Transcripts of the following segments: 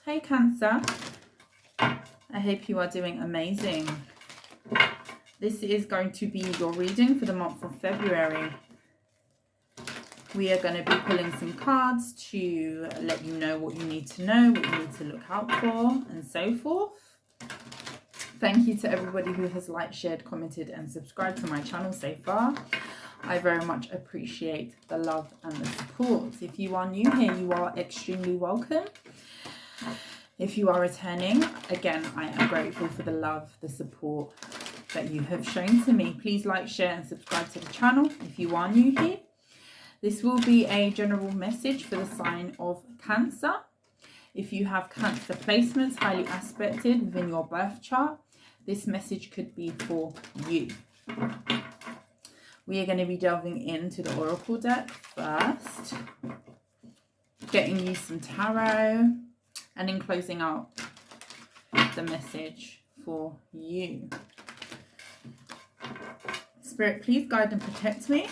Hey Cancer, I hope you are doing amazing. This is going to be your reading for the month of February. We are going to be pulling some cards to let you know what you need to know, what you need to look out for, and so forth. Thank you to everybody who has liked, shared, commented, and subscribed to my channel so far. I very much appreciate the love and the support. If you are new here, you are extremely welcome. If you are returning, again, I am grateful for the love, the support that you have shown to me. Please like, share, and subscribe to the channel if you are new here. This will be a general message for the sign of Cancer. If you have Cancer placements highly aspected within your birth chart, this message could be for you. We are going to be delving into the Oracle deck first, getting you some tarot, and then closing out the message for you. Spirit, please guide and protect me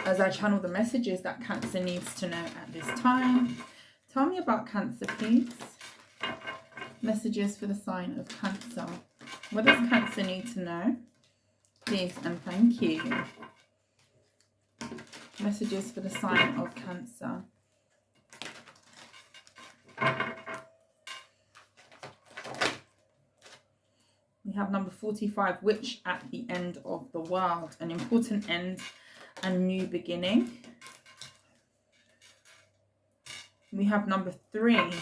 as I channel the messages that Cancer needs to know at this time. Tell me about Cancer, please. Messages for the sign of Cancer. What does Cancer need to know? Please and thank you. Messages for the sign of Cancer. We have number 45, Witch at the end of the world. An important end and new beginning. We have number 3,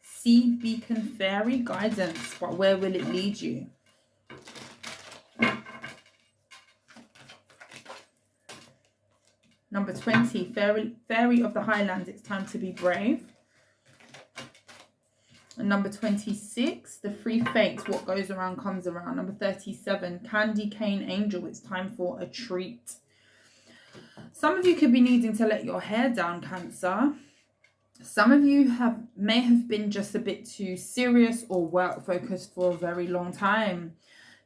Sea Beacon Fairy Guidance, but where will it lead you? Number 20, Fairy of the Highlands, it's time to be brave. And number 26, The Free Fate, what goes around comes around. Number 37, Candy Cane Angel, it's time for a treat. Some of you could be needing to let your hair down, Cancer. Some of you may have been just a bit too serious or work focused for a very long time.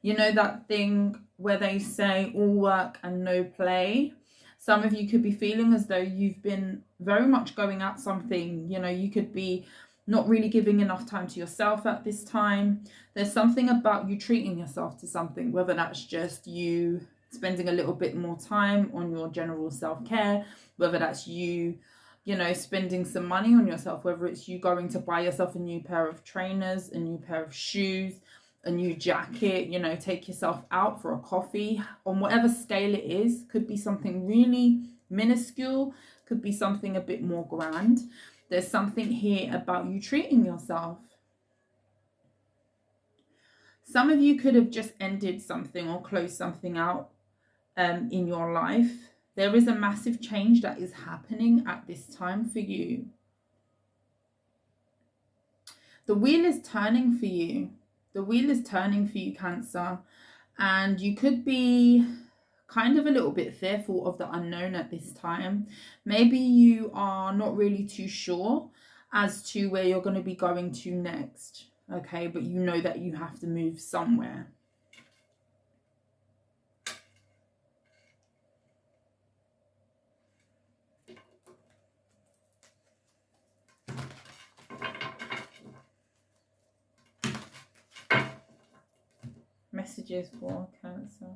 You know that thing where they say all work and no play? Some of you could be feeling as though you've been very much going at something. You know, you could be not really giving enough time to yourself at this time. There's something about you treating yourself to something, whether that's just you spending a little bit more time on your general self-care, whether that's you, you know, spending some money on yourself, whether it's you going to buy yourself a new pair of trainers, a new pair of shoes, a new jacket, you know, take yourself out for a coffee, on whatever scale it is. Could be something really minuscule, could be something a bit more grand. There's something here about you treating yourself. Some of you could have just ended something or closed something out in your life. There is a massive change that is happening at this time for you. The wheel is turning for you. The wheel is turning for you, Cancer. And you could be kind of a little bit fearful of the unknown at this time. Maybe you are not really too sure as to where you're going to be going to next. Okay, but you know that you have to move somewhere. Messages for Cancer.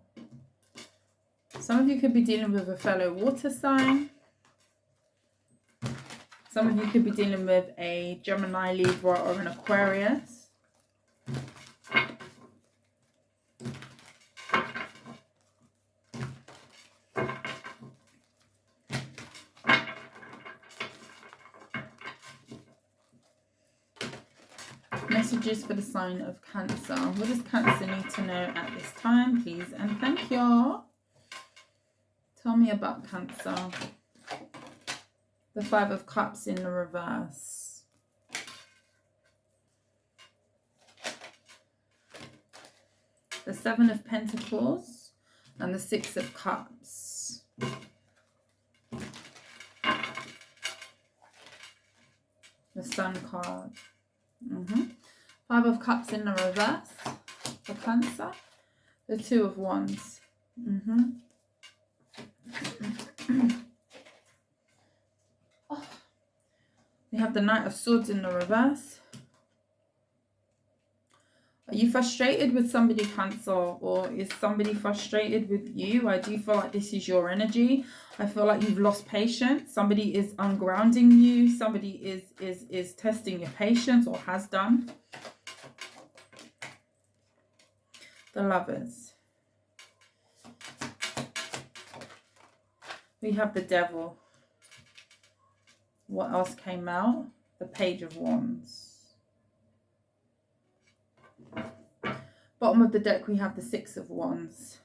Some of you could be dealing with a fellow water sign. Some of you could be dealing with a Gemini, Libra, or an Aquarius. Messages for the sign of Cancer. What does Cancer need to know at this time, please? And thank you. Tell me about Cancer. The 5 of Cups in the reverse. The 7 of Pentacles and the 6 of Cups. The Sun card. 5 of Cups in the reverse for Cancer. The 2 of Wands. We We have the Knight of Swords in the reverse. Are you frustrated with somebody, Cancer, or is somebody frustrated with you? I do feel like this is your energy. I feel like you've lost patience. Somebody is ungrounding you. Somebody is testing your patience, or has done. The Lovers. We have the Devil. What else came out? The Page of Wands. Bottom of the deck, we have the Six of Wands.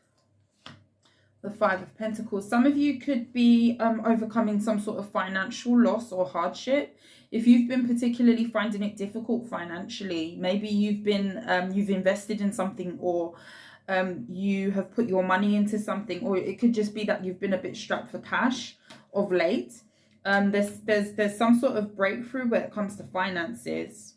The Five of Pentacles. Some of you could be overcoming some sort of financial loss or hardship. If you've been particularly finding it difficult financially, maybe you've been you've invested in something, or you have put your money into something, or it could just be that you've been a bit strapped for cash of late. There's some sort of breakthrough when it comes to finances.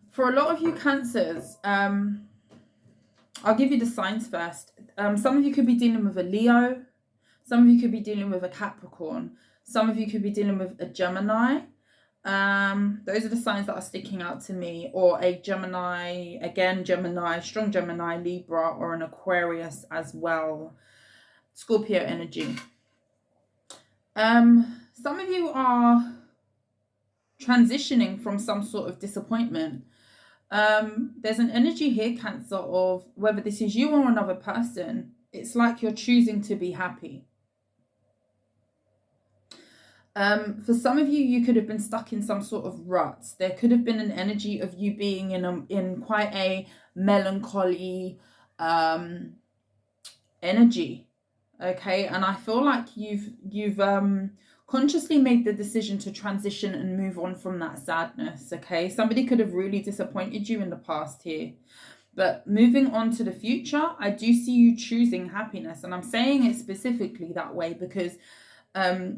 For a lot of you Cancers, I'll give you the signs first. Some of you could be dealing with a Leo. Some of you could be dealing with a Capricorn. Some of you could be dealing with a Gemini. Those are the signs that are sticking out to me. Or a Gemini, again, Gemini, strong Gemini, Libra, or an Aquarius as well. Scorpio energy. Some of you are transitioning from some sort of disappointment. There's an energy here, Cancer, of whether this is you or another person. It's like you're choosing to be happy. For some of you, you could have been stuck in some sort of rut. There could have been an energy of you being in quite a melancholy energy. Okay, and I feel like you've consciously made the decision to transition and move on from that sadness. Okay, somebody could have really disappointed you in the past here, but moving on to the future, I do see you choosing happiness. And I'm saying it specifically that way because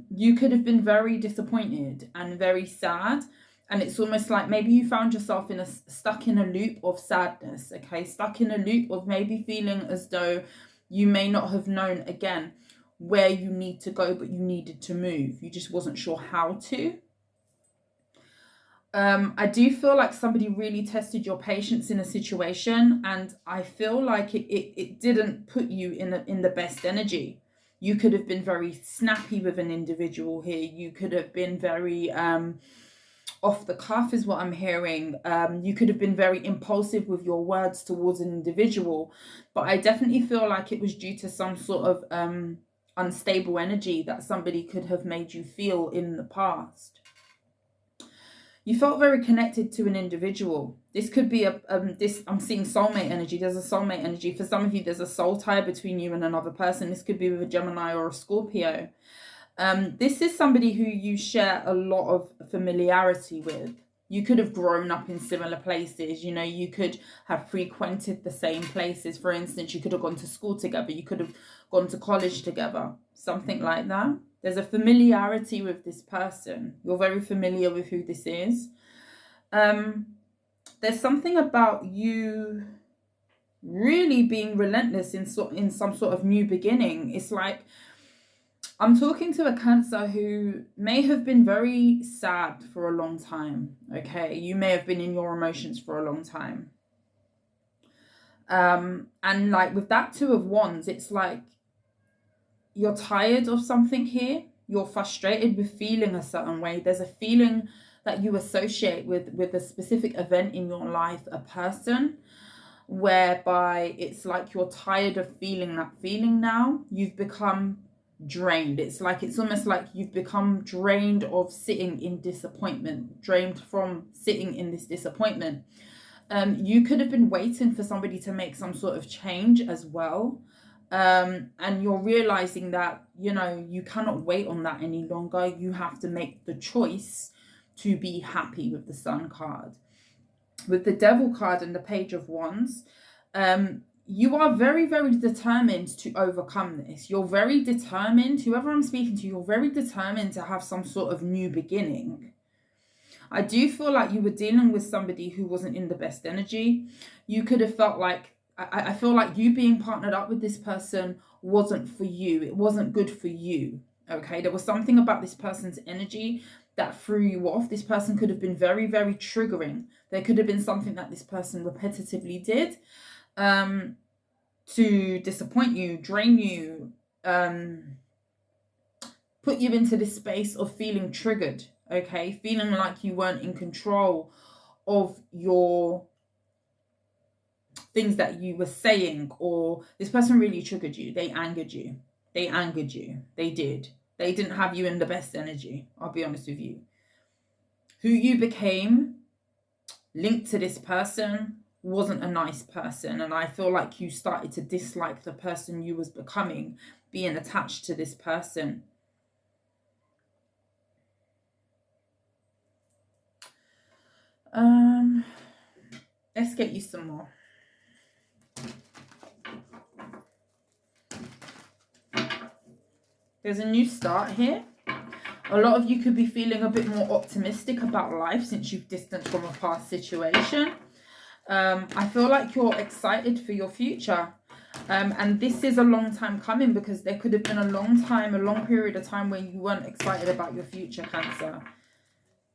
you could have been very disappointed and very sad, and it's almost like maybe you found yourself stuck in a loop of sadness. Okay, stuck in a loop of maybe feeling as though you may not have known again where you need to go, but you needed to move. You just wasn't sure how to. I do feel like somebody really tested your patience in a situation, and I feel like it didn't put you in the best energy. You could have been very snappy with an individual here. You could have been very off the cuff is what I'm hearing. You could have been very impulsive with your words towards an individual, but I definitely feel like it was due to some sort of unstable energy that somebody could have made you feel in the past. You felt very connected to an individual. This could be I'm seeing soulmate energy. There's a soulmate energy. For some of you, there's a soul tie between you and another person. This could be with a Gemini or a Scorpio. This is somebody who you share a lot of familiarity with. You could have grown up in similar places. You know, you could have frequented the same places. For instance, you could have gone to school together. You could have gone to college together. Something like that. There's a familiarity with this person. You're very familiar with who this is. There's something about you really being relentless in some sort of new beginning. It's like I'm talking to a Cancer who may have been very sad for a long time. Okay, you may have been in your emotions for a long time. And like with that Two of Wands, it's like you're tired of something here. You're frustrated with feeling a certain way. There's a feeling that you associate with a specific event in your life, a person, whereby it's like you're tired of feeling that feeling now. You've become drained. It's almost like you've become drained of sitting in disappointment, drained from sitting in this disappointment. You could have been waiting for somebody to make some sort of change as well. And you're realizing that, you know, you cannot wait on that any longer. You have to make the choice to be happy with the Sun card. With the Devil card and the Page of Wands, you are very, very determined to overcome this. You're very determined, whoever I'm speaking to, you're very determined to have some sort of new beginning. I do feel like you were dealing with somebody who wasn't in the best energy. You could have felt like I feel like you being partnered up with this person wasn't for you. It wasn't good for you. Okay, there was something about this person's energy that threw you off. This person could have been very, very triggering. There could have been something that this person repetitively did to disappoint you, drain you, put you into this space of feeling triggered, okay? Feeling like you weren't in control of your things that you were saying, or this person really triggered you. They angered you. They angered you. They did. They didn't have you in the best energy. I'll be honest with you. Who you became linked to this person wasn't a nice person. And I feel like you started to dislike the person you was becoming, being attached to this person. Let's get you some more. There's a new start here. A lot of you could be feeling a bit more optimistic about life since you've distanced from a past situation. I feel like you're excited for your future. And this is a long time coming, because there could have been a long period of time where you weren't excited about your future, Cancer.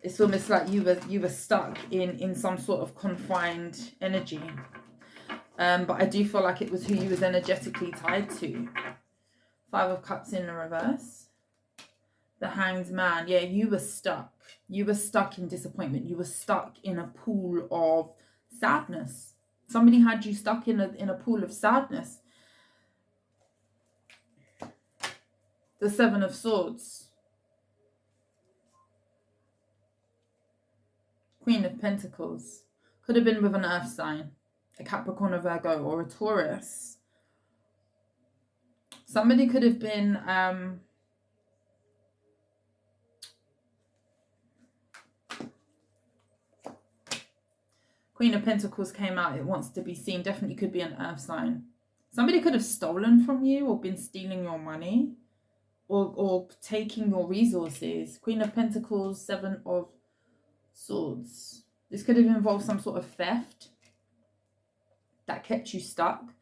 It's almost like you were stuck in some sort of confined energy. But I do feel like it was who you was energetically tied to. 5 of Cups in the reverse. The Hanged Man. Yeah, you were stuck. You were stuck in disappointment. You were stuck in a pool of sadness. Somebody had you stuck in a pool of sadness. The 7 of Swords. Queen of Pentacles. Could have been with an earth sign. A Capricorn, a Virgo, or a Taurus. Somebody could have been Queen of Pentacles came out. It wants to be seen. Definitely could be an earth sign. Somebody could have stolen from you or been stealing your money or taking your resources. Queen of Pentacles, 7 of Swords. This could have involved some sort of theft that kept you stuck.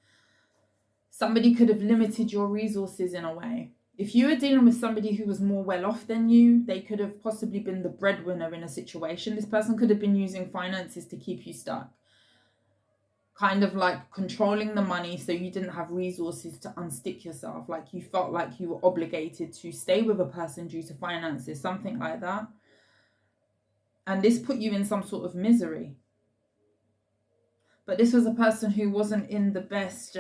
Somebody could have limited your resources in a way. If you were dealing with somebody who was more well off than you, they could have possibly been the breadwinner in a situation. This person could have been using finances to keep you stuck. Kind of like controlling the money so you didn't have resources to unstick yourself. Like you felt like you were obligated to stay with a person due to finances, something like that. And this put you in some sort of misery. But this was a person who wasn't in the best...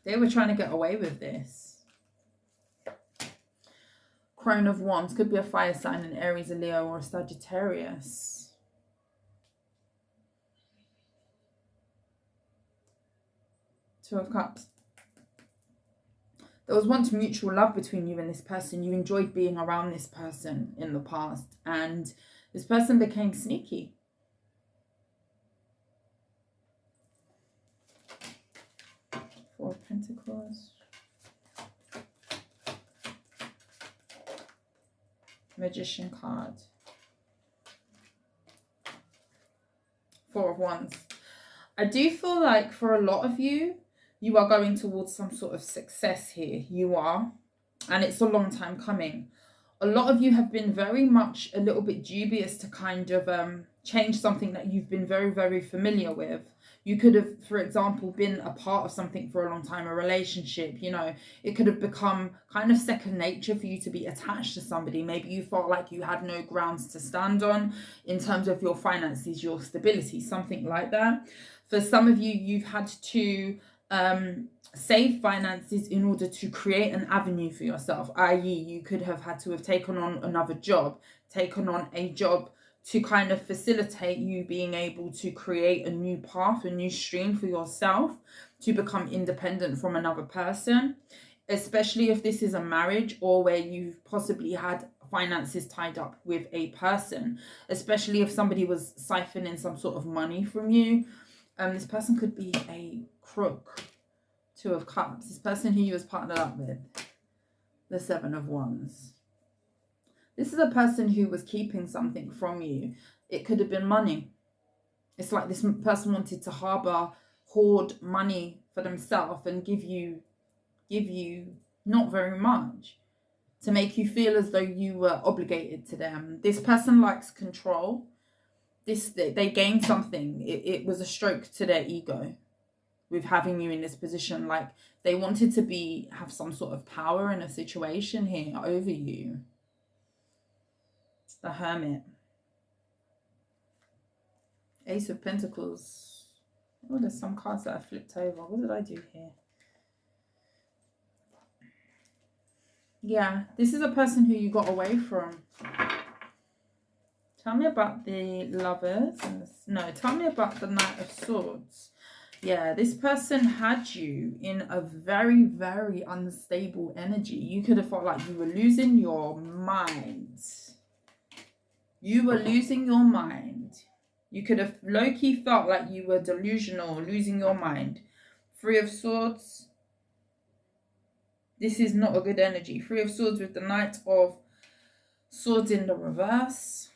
They were trying to get away with this. Crone of Wands. Could be a fire sign, an Aries, a Leo, or a Sagittarius. Two of Cups. There was once mutual love between you and this person. You enjoyed being around this person in the past. And this person became sneaky. Four of Pentacles. Magician card. 4 of Wands. I do feel like for a lot of you, you are going towards some sort of success here. You are. And it's a long time coming. A lot of you have been very much a little bit dubious to kind of change something that you've been very, very familiar with. You could have, for example, been a part of something for a long time, a relationship, you know. It could have become kind of second nature for you to be attached to somebody. Maybe you felt like you had no grounds to stand on in terms of your finances, your stability, something like that. For some of you, you've had to save finances in order to create an avenue for yourself, i.e. you could have had to have taken on another job, taken on a job to kind of facilitate you being able to create a new path, a new stream for yourself to become independent from another person, especially if this is a marriage or where you've possibly had finances tied up with a person, especially if somebody was siphoning some sort of money from you. This person could be a crook. 2 of Cups. This person who you was partnered up with. The 7 of Wands. This is a person who was keeping something from you. It could have been money. It's like this person wanted to harbour hoard money for themselves and give you not very much, to make you feel as though you were obligated to them. This person likes control. They gained something. It was a stroke to their ego with having you in this position. Like, they wanted to have some sort of power in a situation here over you. The Hermit. Ace of Pentacles. Oh, there's some cards that I flipped over. What did I do here? Yeah, this is a person who you got away from. Tell me about the Lovers. No, tell me about the Knight of Swords. Yeah, this person had you in a very, very unstable energy. You could have felt like you were losing your mind. You were losing your mind. You could have low-key felt like you were delusional, losing your mind. Three of Swords. This is not a good energy. Three of Swords with the Knight of Swords in the reverse.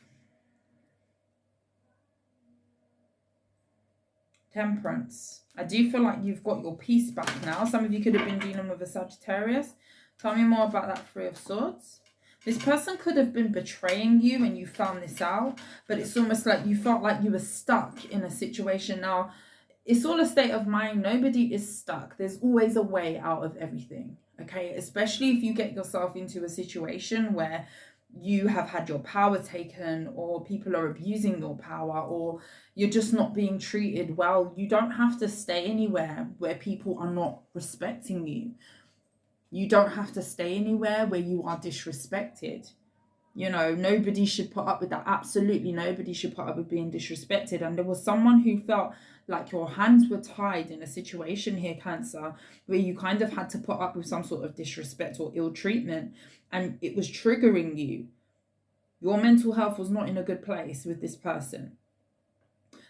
Temperance. I do feel like you've got your peace back now. Some of you could have been dealing with a Sagittarius. Tell me more about that Three of Swords. This person could have been betraying you and you found this out, but it's almost like you felt like you were stuck in a situation. Now, it's all a state of mind. Nobody is stuck. There's always a way out of everything, okay? Especially if you get yourself into a situation where you have had your power taken, or people are abusing your power, or you're just not being treated well. You don't have to stay anywhere where people are not respecting you. You don't have to stay anywhere where you are disrespected. You know, nobody should put up with that. Absolutely nobody should put up with being disrespected. And there was someone who felt like your hands were tied in a situation here, Cancer, where you kind of had to put up with some sort of disrespect or ill treatment, and it was triggering you. Your mental health was not in a good place with this person.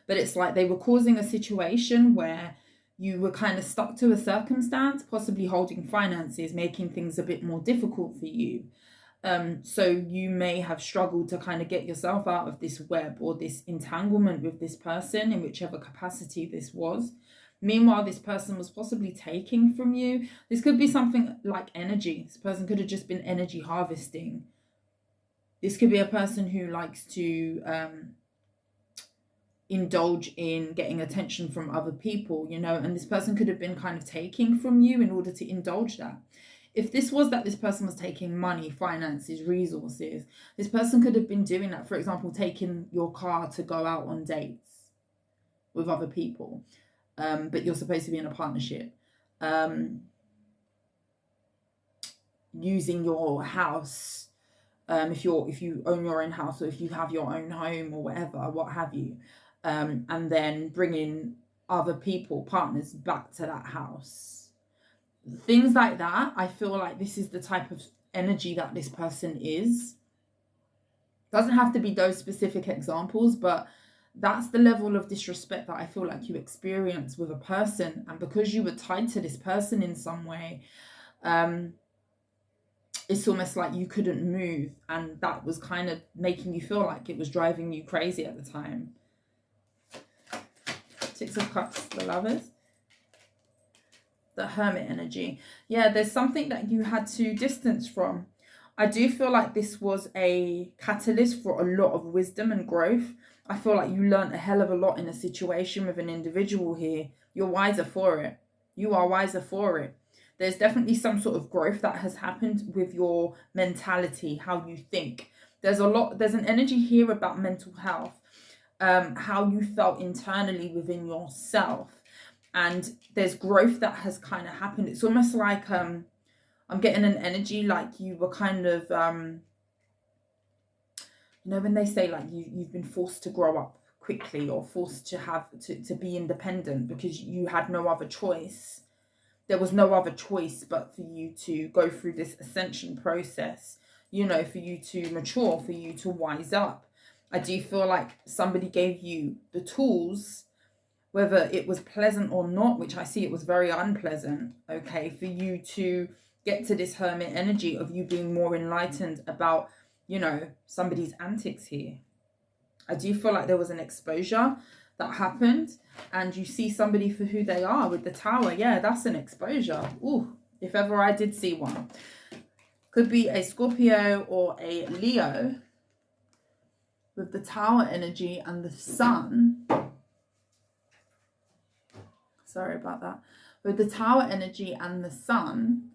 But it's like they were causing a situation where you were kind of stuck to a circumstance, possibly holding finances, making things a bit more difficult for you. So you may have struggled to kind of get yourself out of this web or this entanglement with this person in whichever capacity this was. Meanwhile, this person was possibly taking from you. This could be something like energy. This person could have just been energy harvesting. This could be a person who likes to indulge in getting attention from other people, you know, and this person could have been kind of taking from you in order to indulge that. If this was that this person was taking money, finances, resources, this person could have been doing that. For example, taking your car to go out on dates with other people, but you're supposed to be in a partnership. Using your house, if you own your own house, or if you have your own home or whatever, what have you, and then bringing other people, partners, back to that house. Things like that. I feel like this is the type of energy that this person is. Doesn't have to be those specific examples, but that's the level of disrespect that I feel like you experience with a person. And because you were tied to this person in some way, it's almost like you couldn't move, and that was kind of making you feel like it was driving you crazy at the time. Six of Cups, the Lovers. The Hermit energy. Yeah, there's something that you had to distance from. I do feel like this was a catalyst for a lot of wisdom and growth. I feel like you learned a hell of a lot in a situation with an individual here. You're wiser for it. You are wiser for it. There's definitely some sort of growth that has happened with your mentality, how you think. There's an energy here about mental health, how you felt internally within yourself. And there's growth that has kind of happened. It's almost like I'm getting an energy like you were kind of, you know, when they say like you've been forced to grow up quickly, or forced to have to be independent because you had no other choice. There was no other choice but for you to go through this ascension process, you know, for you to mature, for you to wise up. I do feel like somebody gave you the tools, whether it was pleasant or not, which I see it was very unpleasant, okay, for you to get to this Hermit energy of you being more enlightened about, you know, somebody's antics here. I do feel like there was an exposure that happened, and you see somebody for who they are with the Tower. Yeah, that's an exposure. Ooh, if ever I did see one. Could be a Scorpio or a Leo with the Tower energy and the Sun. Sorry about that. With the Tower energy and the Sun,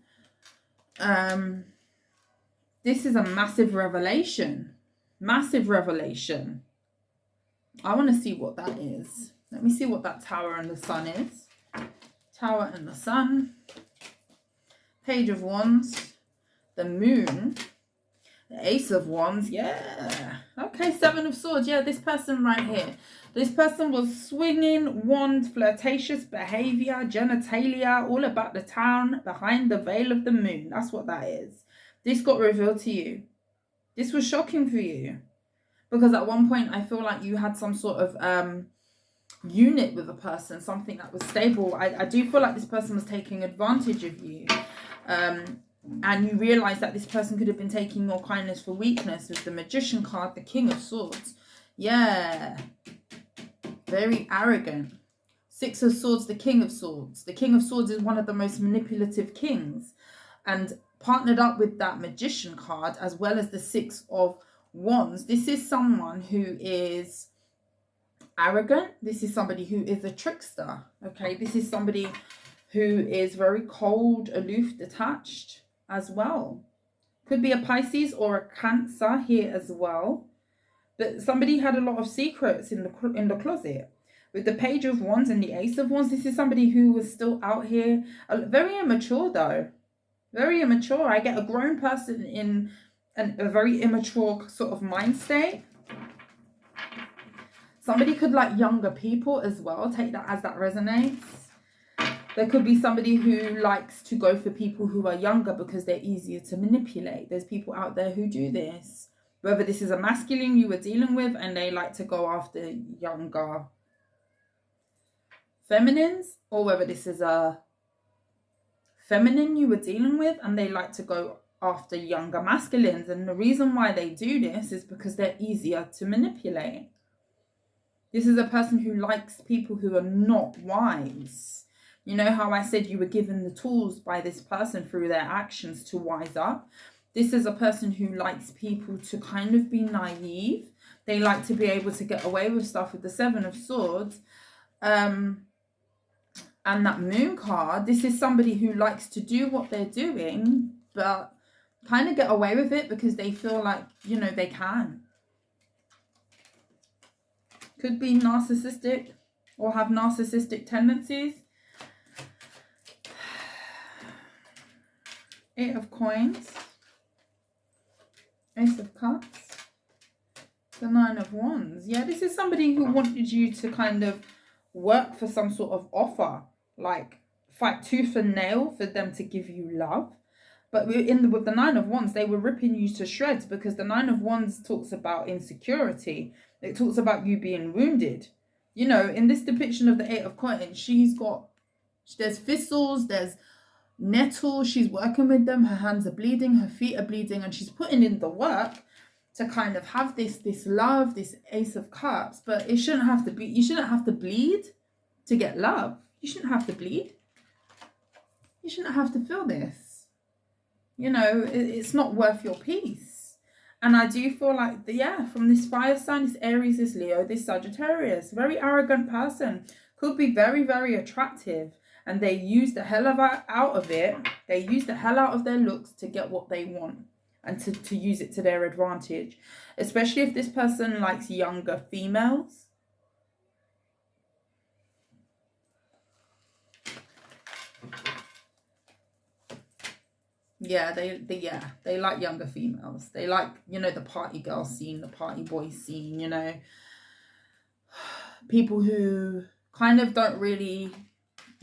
this is a massive revelation. Massive revelation. I want to see what that is. Let me see what that Tower and the Sun is. Tower and the Sun. Page of Wands. The Moon. The Ace of Wands. Yeah. Okay, Seven of Swords. Yeah, this person right here. This person was swinging wand, flirtatious behavior, genitalia, all about the town behind the veil of the moon. That's what that is. This got revealed to you. This was shocking for you. Because at one point, I feel like you had some sort of unit with a person, something that was stable. I do feel like this person was taking advantage of you. And you realize that this person could have been taking your kindness for weakness with the Magician card, the King of Swords. Yeah. Very arrogant. Six of Swords, the King of Swords. The King of Swords is one of the most manipulative kings. And partnered up with that Magician card, as well as the Six of Wands, this is someone who is arrogant. This is somebody who is a trickster. Okay, this is somebody who is very cold, aloof, detached as well. Could be a Pisces or a Cancer here as well. But somebody had a lot of secrets in the closet. With the Page of Wands and the Ace of Wands, this is somebody who was still out here. Very immature though. Very immature. I get a grown person in a very immature sort of mind state. Somebody could like younger people as well. Take that as that resonates. There could be somebody who likes to go for people who are younger because they're easier to manipulate. There's people out there who do this. Whether this is a masculine you were dealing with and they like to go after younger feminines, or whether this is a feminine you were dealing with and they like to go after younger masculines. And the reason why they do this is because they're easier to manipulate. This is a person who likes people who are not wise. You know how I said you were given the tools by this person through their actions to wise up? This is a person who likes people to kind of be naive. They like to be able to get away with stuff with the Seven of Swords. And that Moon card, this is somebody who likes to do what they're doing, but kind of get away with it because they feel like, you know, they can. Could be narcissistic or have narcissistic tendencies. Eight of Coins. Ace of Cups. The Nine of Wands. Yeah, this is somebody who wanted you to kind of work for some sort of offer. Like, fight tooth and nail for them to give you love. But with the Nine of Wands, they were ripping you to shreds because the Nine of Wands talks about insecurity. It talks about you being wounded. You know, in this depiction of the Eight of Coins, there's thistles, there's nettles, she's working with them, her hands are bleeding, her feet are bleeding, and she's putting in the work to kind of have this love, this Ace of Cups. But it shouldn't have to be, you shouldn't have to bleed to get love. You shouldn't have to bleed. You shouldn't have to feel this. You know, it's not worth your peace. And I do feel like, yeah, from this fire sign, this Aries, this Leo, this Sagittarius, very arrogant person, could be very, very attractive. And they use the hell out of it. They use the hell out of their looks to get what they want and to use it to their advantage. Especially if this person likes younger females. Yeah, they like younger females. They like, you know, the party girl scene, the party boy scene, you know. People who kind of don't really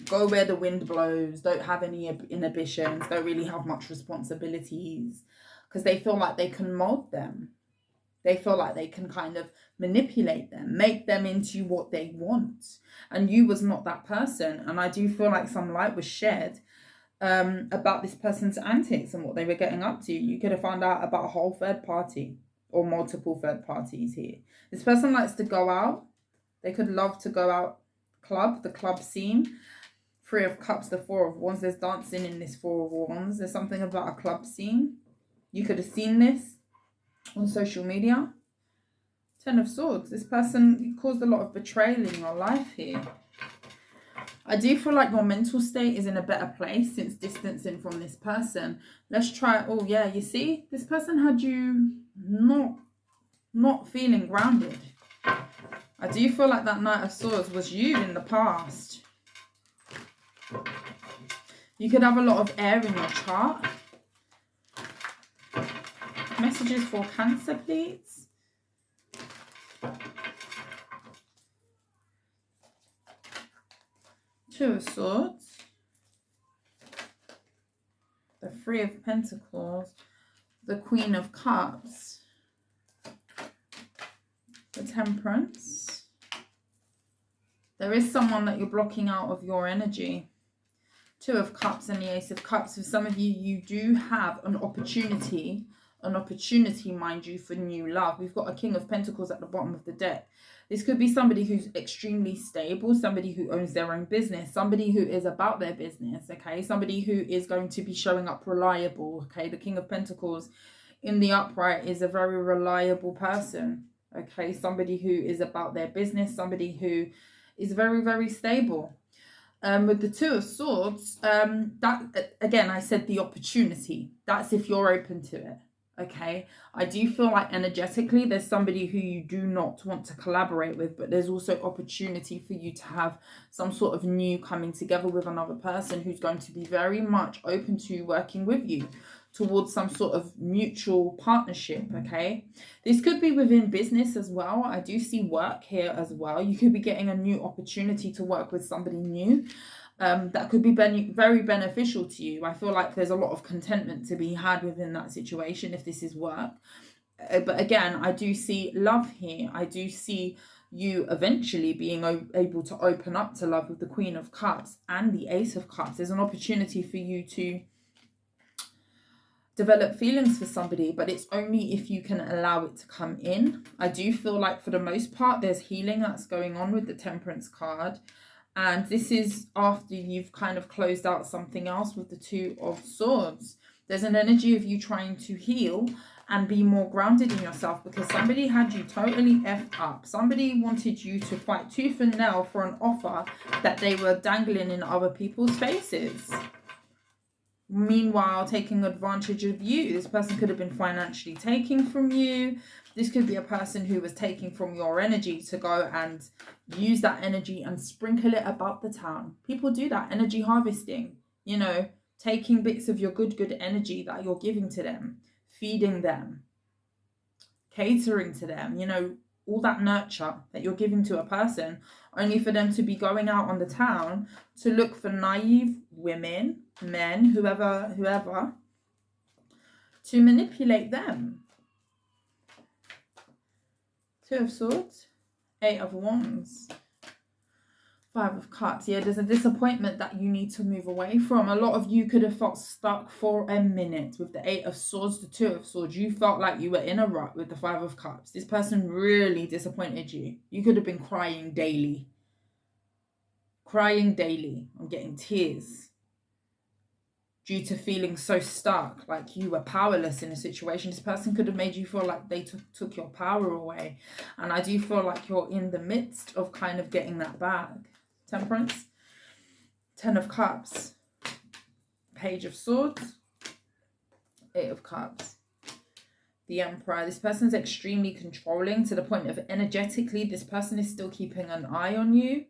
go where the wind blows, don't have any inhibitions, don't really have much responsibilities, because they feel like they can mold them. They feel like they can kind of manipulate them, make them into what they want. And you was not that person. And I do feel like some light was shed about this person's antics and what they were getting up to. You could have found out about a whole third party or multiple third parties here. This person likes to go out They could love to go out the club scene. Three of Cups, the Four of Wands. There's dancing in this Four of Wands. There's something about a club scene. You could have seen this on social media. Ten of Swords. This person caused a lot of betrayal in your life here. I do feel like your mental state is in a better place since distancing from this person. Let's try. Oh, yeah, you see? This person had you not feeling grounded. I do feel like that Knight of Swords was you in the past. You could have a lot of air in your chart. Messages for Cancer, please. Two of Swords. The Three of Pentacles. The Queen of Cups. The Temperance. There is someone that you're blocking out of your energy. Two of Cups and the Ace of Cups. For some of you, you do have an opportunity, mind you, for new love. We've got a King of Pentacles at the bottom of the deck. This could be somebody who's extremely stable, somebody who owns their own business, somebody who is about their business, okay? Somebody who is going to be showing up reliable, okay? The King of Pentacles in the upright is a very reliable person, okay? Somebody who is about their business, somebody who is very, very stable. With the Two of Swords, that, again, I said the opportunity. That's if you're open to it. Okay, I do feel like energetically there's somebody who you do not want to collaborate with, but there's also opportunity for you to have some sort of new coming together with another person who's going to be very much open to working with you towards some sort of mutual partnership. Okay, this could be within business as well. I do see work here as well. You could be getting a new opportunity to work with somebody new. That could be very beneficial to you. I feel like there's a lot of contentment to be had within that situation if this is work. But again, I do see love here. I do see you eventually being able to open up to love with the Queen of Cups and the Ace of Cups. There's an opportunity for you to develop feelings for somebody, but it's only if you can allow it to come in. I do feel like for the most part, there's healing that's going on with the Temperance card. And this is after you've kind of closed out something else with the Two of Swords. There's an energy of you trying to heal and be more grounded in yourself because somebody had you totally effed up. Somebody wanted you to fight tooth and nail for an offer that they were dangling in other people's faces. Meanwhile, taking advantage of you. This person could have been financially taking from you. This could be a person who was taking from your energy to go and use that energy and sprinkle it about the town. People do that, energy harvesting, you know, taking bits of your good energy that you're giving to them, feeding them, catering to them, you know, all that nurture that you're giving to a person, only for them to be going out on the town to look for naive women, men, whoever, to manipulate them. Two of Swords, Eight of Wands, Five of Cups. Yeah, there's a disappointment that you need to move away from. A lot of you could have felt stuck for a minute with the Eight of Swords, the Two of Swords. You felt like you were in a rut with the Five of Cups. This person really disappointed you. You could have been crying daily. Crying daily. I'm getting tears. Due to feeling so stuck, like you were powerless in a situation. This person could have made you feel like they took your power away. And I do feel like you're in the midst of kind of getting that back. Temperance, Ten of Cups, Page of Swords, Eight of Cups, the Emperor. This person's extremely controlling to the point of energetically, this person is still keeping an eye on you.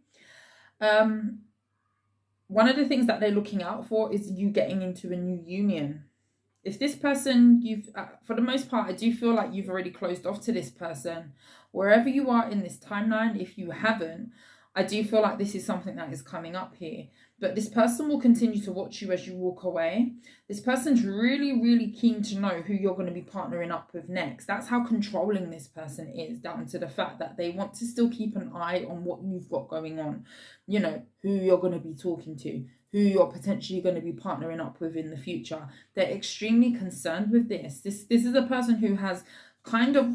One of the things that they're looking out for is you getting into a new union. If this person, for the most part, I do feel like you've already closed off to this person. Wherever you are in this timeline, if you haven't, I do feel like this is something that is coming up here. But this person will continue to watch you as you walk away. This person's really keen to know who you're going to be partnering up with next. That's how controlling this person is, down to the fact that they want to still keep an eye on what you've got going on. You know, who you're going to be talking to, who you're potentially going to be partnering up with in the future. They're extremely concerned with this. This is a person who has kind of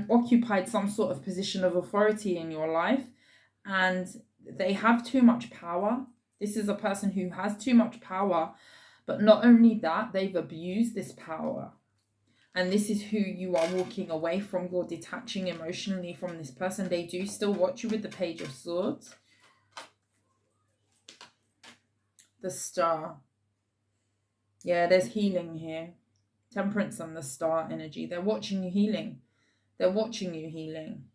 occupied some sort of position of authority in your life. and they have too much power. This is a person who has too much power, but not only that, they've abused this power. And this is who you are walking away from. You're detaching emotionally from this person. They do still watch you with the Page of Swords. The Star. Yeah, there's healing here. Temperance and the Star energy. They're watching you healing. They're watching you healing.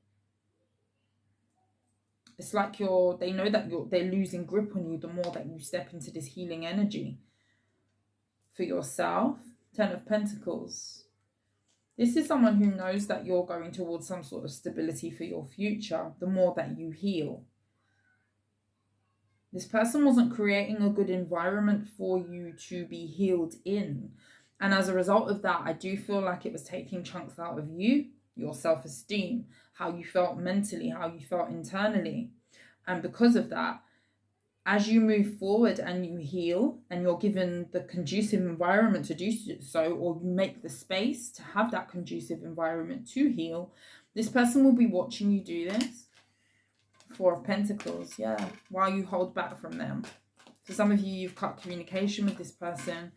It's like they know that they're losing grip on you the more that you step into this healing energy. For yourself, 10 of Pentacles. This is someone who knows that you're going towards some sort of stability for your future, the more that you heal. This person wasn't creating a good environment for you to be healed in. And as a result of that, I do feel like it was taking chunks out of you, your self-esteem, how you felt mentally, how you felt internally. And because of that, as you move forward and you heal and you're given the conducive environment to do so, or you make the space to have that conducive environment to heal, this person will be watching you do this. 4 of Pentacles, yeah, while you hold back from them. For some of you, you've cut communication with this person.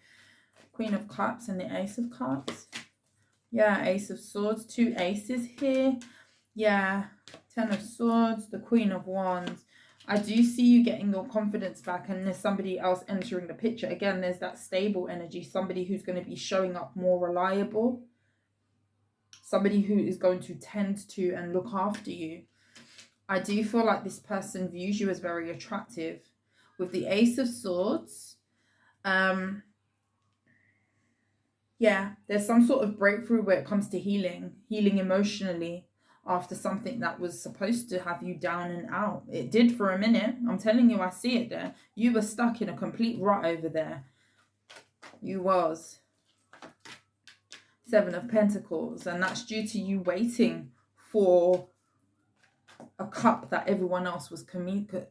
Queen of Cups and the Ace of Cups. Yeah, Ace of Swords, 2 aces here. Yeah, 10 of Swords, the Queen of Wands. I do see you getting your confidence back, and there's somebody else entering the picture. Again, there's that stable energy, somebody who's going to be showing up more reliable, somebody who is going to tend to and look after you. I do feel like this person views you as very attractive. With the Ace of Swords, yeah, there's some sort of breakthrough where it comes to healing emotionally, after something that was supposed to have you down and out. It did for a minute. I'm telling you, I see it there. You were stuck in a complete rut over there. You was. 7 of Pentacles. And that's due to you waiting for a cup that everyone else was competing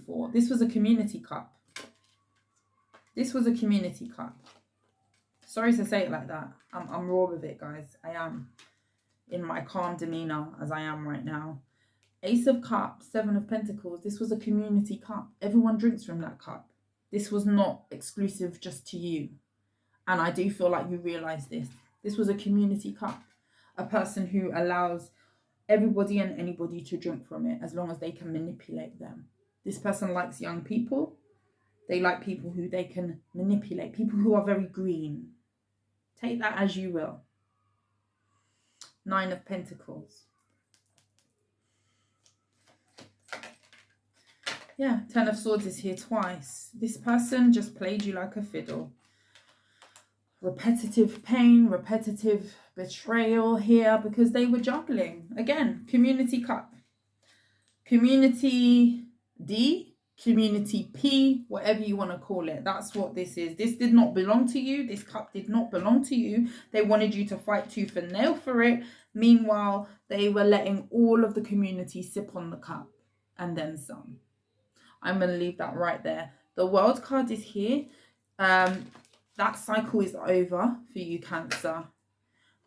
for. This was a community cup. This was a community cup. Sorry to say it like that. I'm raw with it, guys. I am. In my calm demeanor as I am right now. Ace of Cups, 7 of Pentacles. This was a community cup. Everyone drinks from that cup. This was not exclusive just to you. And I do feel like you realize this. This was a community cup. A person who allows everybody and anybody to drink from it as long as they can manipulate them. This person likes young people. They like people who they can manipulate. People who are very green. Take that as you will. 9 of Pentacles. Yeah, 10 of Swords is here twice. This person just played you like a fiddle. Repetitive pain, repetitive betrayal here because they were juggling. Again, community cup. Community D, community P, whatever you want to call it. That's what this is. This did not belong to you. This cup did not belong to you. They wanted you to fight tooth and nail for it. Meanwhile, they were letting all of the community sip on the cup and then some. I'm going to leave that right there. The World card is here. That cycle is over for you, Cancer.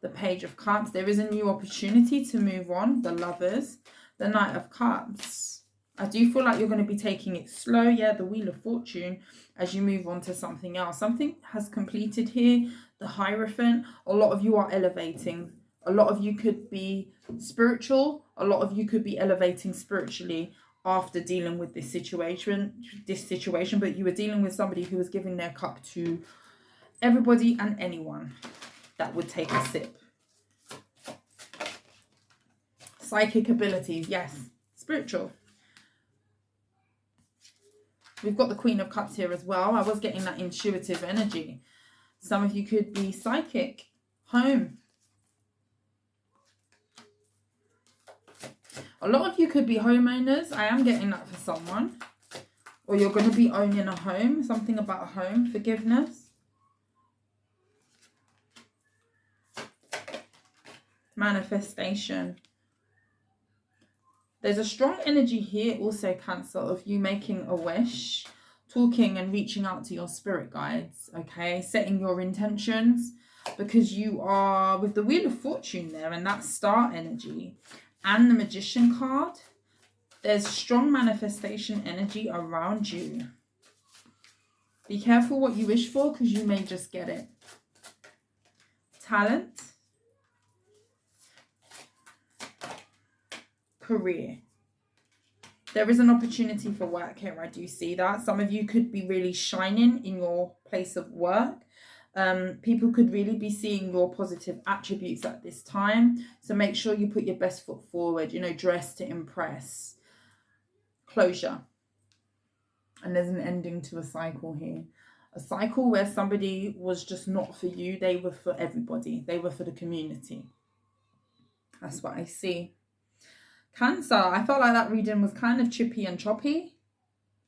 The Page of Cups. There is a new opportunity to move on. The Lovers. The Knight of Cups. I do feel like you're going to be taking it slow. Yeah, the Wheel of Fortune as you move on to something else. Something has completed here. The Hierophant. A lot of you are elevating. A lot of you could be spiritual. A lot of you could be elevating spiritually after dealing with this situation. But you were dealing with somebody who was giving their cup to everybody and anyone that would take a sip. Psychic abilities. Yes. Spiritual. We've got the Queen of Cups here as well. I was getting that intuitive energy. Some of you could be psychic. Home. A lot of you could be homeowners. I am getting that for someone. Or you're going to be owning a home. Something about home. Forgiveness. Manifestation. There's a strong energy here also, Cancer, of you making a wish, talking and reaching out to your spirit guides, okay? Setting your intentions, because you are with the Wheel of Fortune there and that star energy. and the Magician card. There's strong manifestation energy around you. Be careful what you wish for, because you may just get it. Talent. Career. There is an opportunity for work here. I do see that. Some of you could be really shining in your place of work. People could really be seeing your positive attributes at this time. So make sure you put your best foot forward, you know, dress to impress. Closure. And there's an ending to a cycle here. A cycle where somebody was just not for you. They were for everybody. They were for the community. That's what I see. Cancer, I felt like that reading was kind of chippy and choppy,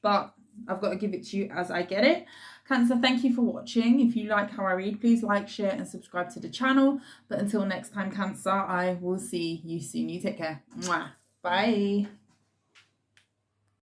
but I've got to give it to you as I get it. Cancer, thank you for watching. If you like how I read, please like, share, and subscribe to the channel. But until next time, Cancer, I will see you soon. You take care. Mwah. Bye.